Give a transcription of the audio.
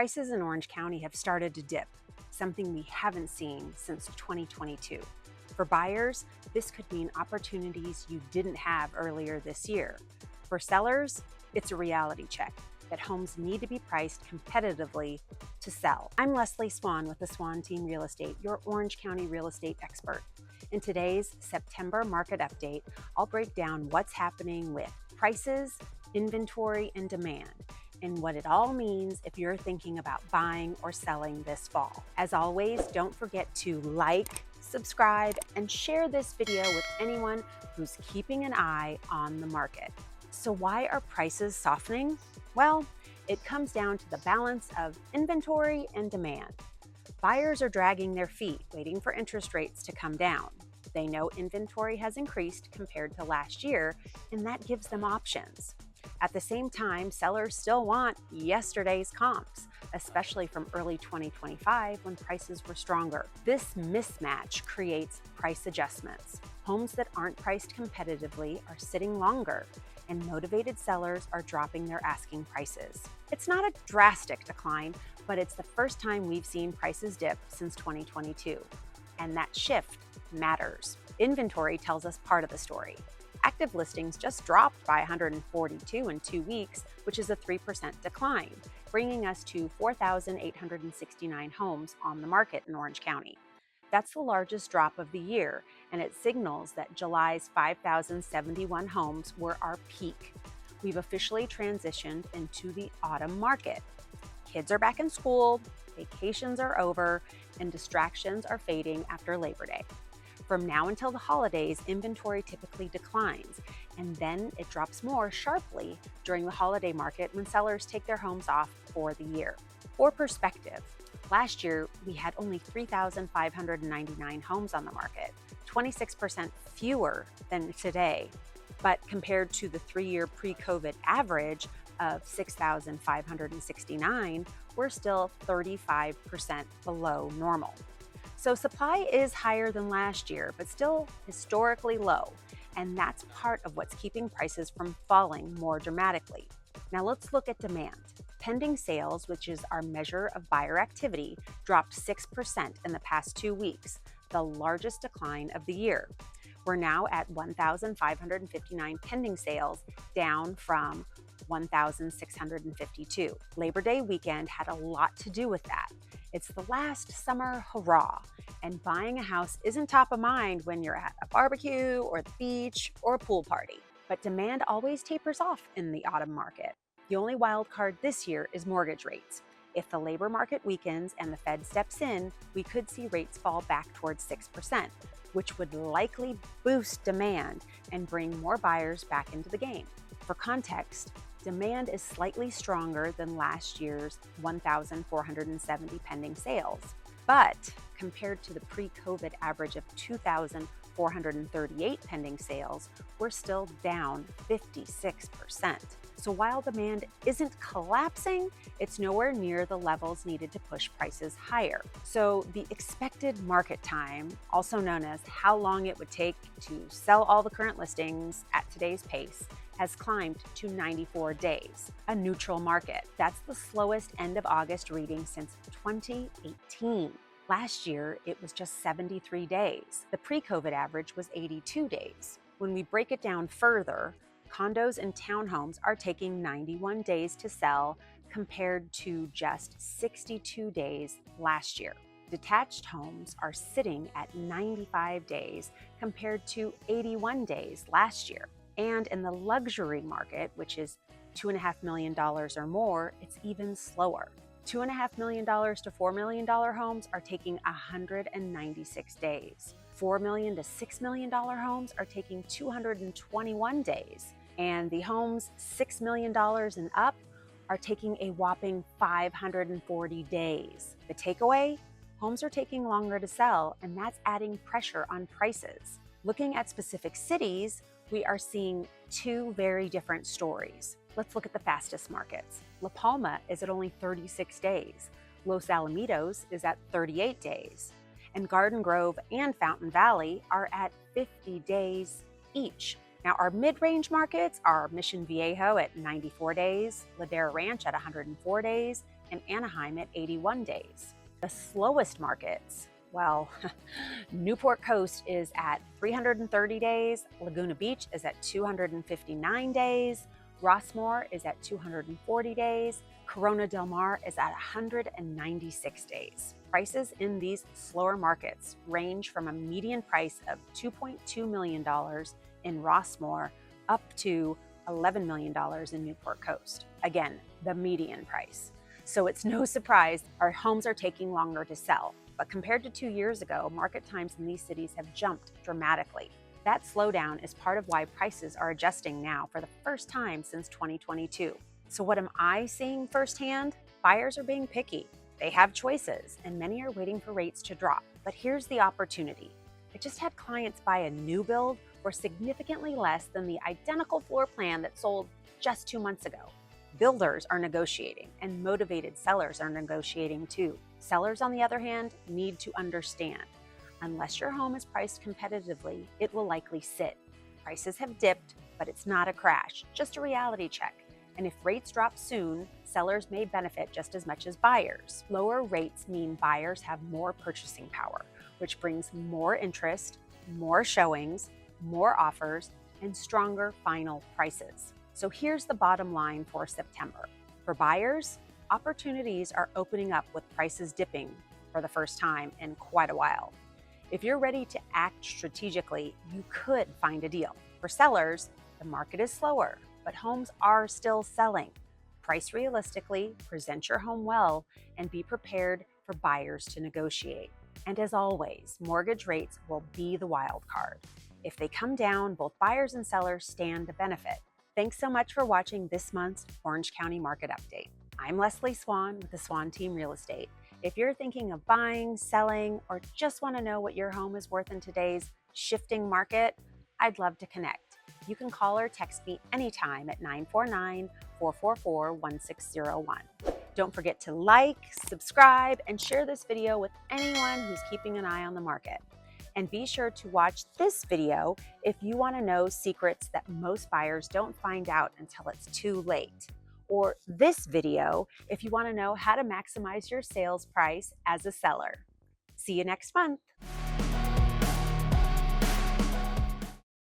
Prices in Orange County have started to dip, something we haven't seen since 2022. For buyers, this could mean opportunities you didn't have earlier this year. For sellers, it's a reality check that homes need to be priced competitively to sell. I'm Leslie Swan with the Swan Team Real Estate, your Orange County real estate expert. In today's September market update, I'll break down what's happening with prices, inventory, and demand, and what it all means if you're thinking about buying or selling this fall. As always, don't forget to like, subscribe, and share this video with anyone who's keeping an eye on the market. So why are prices softening? Well, it comes down to the balance of inventory and demand. Buyers are dragging their feet, waiting for interest rates to come down. They know inventory has increased compared to last year, and that gives them options. At the same time, sellers still want yesterday's comps, especially from early 2025 when prices were stronger. This mismatch creates price adjustments. Homes that aren't priced competitively are sitting longer, and motivated sellers are dropping their asking prices. It's not a drastic decline, but it's the first time we've seen prices dip since 2022. And that shift matters. Inventory tells us part of the story. Active listings just dropped by 142 in 2 weeks, which is a 3% decline, bringing us to 4,869 homes on the market in Orange County. That's the largest drop of the year, and it signals that July's 5,071 homes were our peak. We've officially transitioned into the autumn market. Kids are back in school, vacations are over, and distractions are fading after Labor Day. From now until the holidays, inventory typically declines, and then it drops more sharply during the holiday market when sellers take their homes off for the year. For perspective, last year we had only 3,599 homes on the market, 26% fewer than today. But compared to the 3-year pre-COVID average of 6,569, we're still 35% below normal. So supply is higher than last year, but still historically low. And that's part of what's keeping prices from falling more dramatically. Now let's look at demand. Pending sales, which is our measure of buyer activity, dropped 6% in the past 2 weeks, the largest decline of the year. We're now at 1,559 pending sales, down from 1,652. Labor Day weekend had a lot to do with that. It's the last summer hurrah, and buying a house isn't top of mind when you're at a barbecue or the beach or a pool party. But demand always tapers off in the autumn market. The only wild card this year is mortgage rates. If the labor market weakens and the Fed steps in, we could see rates fall back towards 6%, which would likely boost demand and bring more buyers back into the game. For context, demand is slightly stronger than last year's 1,470 pending sales. But compared to the pre-COVID average of 2,438 pending sales, we're still down 56%. So while demand isn't collapsing, it's nowhere near the levels needed to push prices higher. So the expected market time, also known as how long it would take to sell all the current listings at today's pace, has climbed to 94 days, a neutral market. That's the slowest end of August reading since 2018. Last year, it was just 73 days. The pre-COVID average was 82 days. When we break it down further, condos and townhomes are taking 91 days to sell compared to just 62 days last year. Detached homes are sitting at 95 days compared to 81 days last year. And in the luxury market, which is $2.5 million or more, it's even slower. $2.5 million to $4 million homes are taking 196 days. $4 million to $6 million homes are taking 221 days. And the homes $6 million and up are taking a whopping 540 days. The takeaway? Homes are taking longer to sell, and that's adding pressure on prices. Looking at specific cities, we are seeing two very different stories. Let's look at the fastest markets. La Palma is at only 36 days. Los Alamitos is at 38 days. And Garden Grove and Fountain Valley are at 50 days each. Now, our mid-range markets are Mission Viejo at 94 days, Ladera Ranch at 104 days, and Anaheim at 81 days. The slowest markets, well, Newport Coast is at 330 days, Laguna Beach is at 259 days, Rossmore is at 240 days, Corona Del Mar is at 196 days. Prices in these slower markets range from a median price of $2.2 million in Rossmore up to $11 million in Newport Coast. Again, the median price. So it's no surprise our homes are taking longer to sell. But compared to 2 years ago, market times in these cities have jumped dramatically. That slowdown is part of why prices are adjusting now for the first time since 2022. So what am I seeing firsthand? Buyers are being picky. They have choices, and many are waiting for rates to drop. But here's the opportunity. I just had clients buy a new build for significantly less than the identical floor plan that sold just 2 months ago. Builders are negotiating, and motivated sellers are negotiating too. Sellers, on the other hand, need to understand. Unless your home is priced competitively, it will likely sit. Prices have dipped, but it's not a crash, just a reality check. And if rates drop soon, sellers may benefit just as much as buyers. Lower rates mean buyers have more purchasing power, which brings more interest, more showings, more offers, and stronger final prices. So here's the bottom line for September. For buyers, opportunities are opening up with prices dipping for the first time in quite a while. If you're ready to act strategically, you could find a deal. For sellers, the market is slower, but homes are still selling. Price realistically, present your home well, and be prepared for buyers to negotiate. And as always, mortgage rates will be the wild card. If they come down, both buyers and sellers stand to benefit. Thanks so much for watching this month's Orange County Market Update. I'm Leslie Swan with the Swan Team Real Estate. If you're thinking of buying, selling, or just want to know what your home is worth in today's shifting market, I'd love to connect. You can call or text me anytime at 949-444-1601. Don't forget to like, subscribe, and share this video with anyone who's keeping an eye on the market. And be sure to watch this video if you want to know secrets that most buyers don't find out until it's too late. Or this video if you want to know how to maximize your sales price as a seller. See you next month.